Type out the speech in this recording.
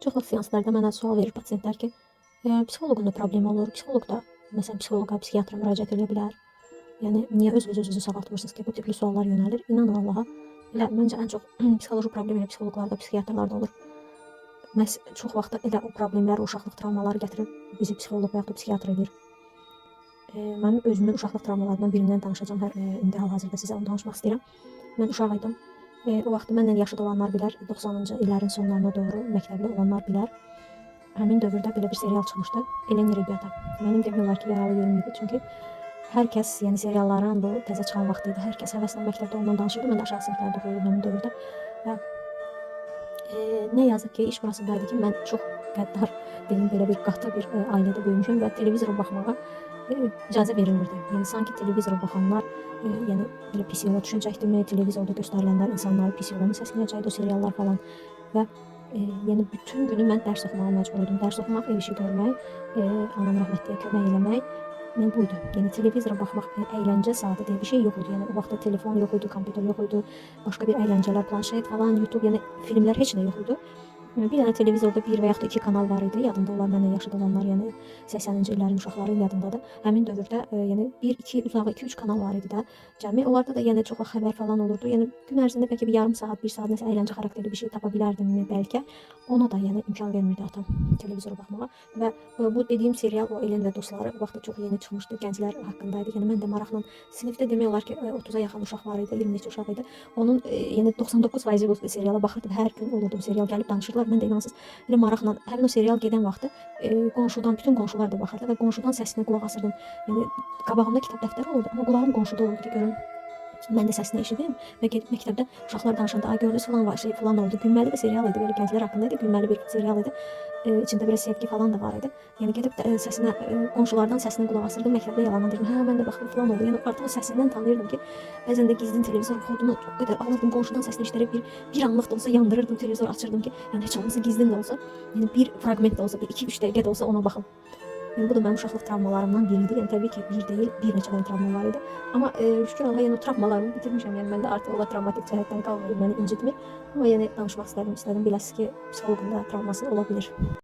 Çox vaxt seanslarda mənə sual verir pasientlər ki, psixoloqun da problemi olur, psixoloq da məsələn psixoloqa, psixiatra müraciət edə bilər. Yəni niyə özünüzü sağaltmırsınız ki, bu tipli suallar yönəlir. İnanın Allaha, elə məncə ən çox psixoloji problem elə psixoloqlarda, psixiatrlarda olur. Məhz çox vaxt elə o problemlər, uşaqlıq travmaları gətirib bizi psixoloq və yaxud da psixiatr edir. Mənim özümün uşaqlıq travmalarından birindən danışacağam. İndi hal-hazırda sizə onu danışmaq istəyirəm. Mən uşaq idim. O vaxt məndən yaşıd olanlar bilər, 90-cı illərin sonlarına doğru məktəbli olanlar bilər. Həmin dövrdə belə bir serial çıxmışdı, Eleni Rəbiata. Mənim demək olar ki, yaralı yerim idi. Çünki hər kəs, yəni serialların bu təzə çıxan vaxtı idi. Hər kəs həvəslə məktəbdə ondan danışırdı. Mən də aşağı siniflərdə oxuyurdum həmin dövrdə. Və nə yazıq ki, iş burasındaydı ki, mən çox qəddar, deyim belə bir qatı bir ailədə böyümüşəm və televizora baxmağa icazə verilmirdi. Yəni sanki televizora baxanlar yəni belə pis yola düşəcəkdimi, televizorda göstərilənlər insanları pis yola səsləyəcəkdi, o seriallar falan. Və yəni bütün günü mən dərs oxumağa məcbur idim. Dərs oxumaq, ev işi görmək, anam rəhmətliyə kömək eləmək. Yəni buydu. Yəni televizora baxmaq əyləncə saatı deyə bir şey yox idi. Yəni o vaxtda telefon yox idi, kompüter yox idi, başqa bir əyləncələr, planşet falan, YouTube, yəni filmlər heç nə yox idi. Bir dənə televizorda bir və yaxud da 2 kanal var idi. Yadımda onlar məndən yaşlı olanlar, yəni 80-ci illərin uşaqları yadımdadır. Həmin dövrdə yəni 1-2 uzağı 2-3 kanal var idi də. Cəmi onlarda da yəni çox vaxt xəbər falan olurdu. Yəni gün ərzində bəlkə bir yarım saat, 1 saat nəsə əyləncə xarakterli bir şey tapa bilərdimmi bəlkə. Ona da yəni imkan vermirdi atam televizora baxmağa. Və bu dediyim serial o Elen və dostları o vaxt çox yeni çıxmışdı. Gənclər haqqındaydı. Yəni mən də maraqla sinifdə demək olar ki 30-a yaxın uşaq var idi, 20 neçə uşaq idi. Onun yəni 99% bu seriala baxırdım. Hər gün olurdu bu serial gəlib danışırdılar. Mən də inanırsınız elə maraqla həmin o serial gedən vaxtı qonşudan bütün qonşular da baxırdı və qonşudan səsinə qulaq asırdım. Yəni qabağımda kitab dəftər olurdu, amma qulağım qonşuda olurdu ki, görüm mən də səsini eşidim və gedib məktəbdə uşaqlar danışanda ay gördünüz falan var, şey falan oldu. Gülməli bir serial idi, belə gənclər haqqında idi, gülməli bir serial idi. İçində biraz sevgi falan da var idi. Yəni gedib səsinə qonşulardan səsinə qulaq asırdım, məktəbdə yalandan dedim. Hə, mən də baxdım falan oldu. Yəni artıq o səsindən tanıyırdım ki, bəzən də gizlin televizor kodunu o qədər alırdım, qonşudan səsini eşidərək bir anlıq da olsa yandırırdım, televizor açırdım ki, yəni heç olmasa gizlin də olsa, yəni bir fraqment də olsa, bir 2-3 dəqiqə də olsa ona baxım. Yəni bu da mənim uşaqlıq travmalarımdan biriydi. Yəni təbii ki, bir deyil, bir neçə dənə travma var idi. Amma şükür Allaha yəni o travmalarımı bitirmişəm. Yəni məndə artıq onlar travmatik cəhətdən qalmayıb, məni incitmir. Amma yəni danışmaq istədim biləsiniz ki, psixoloqun da travması ola bilir.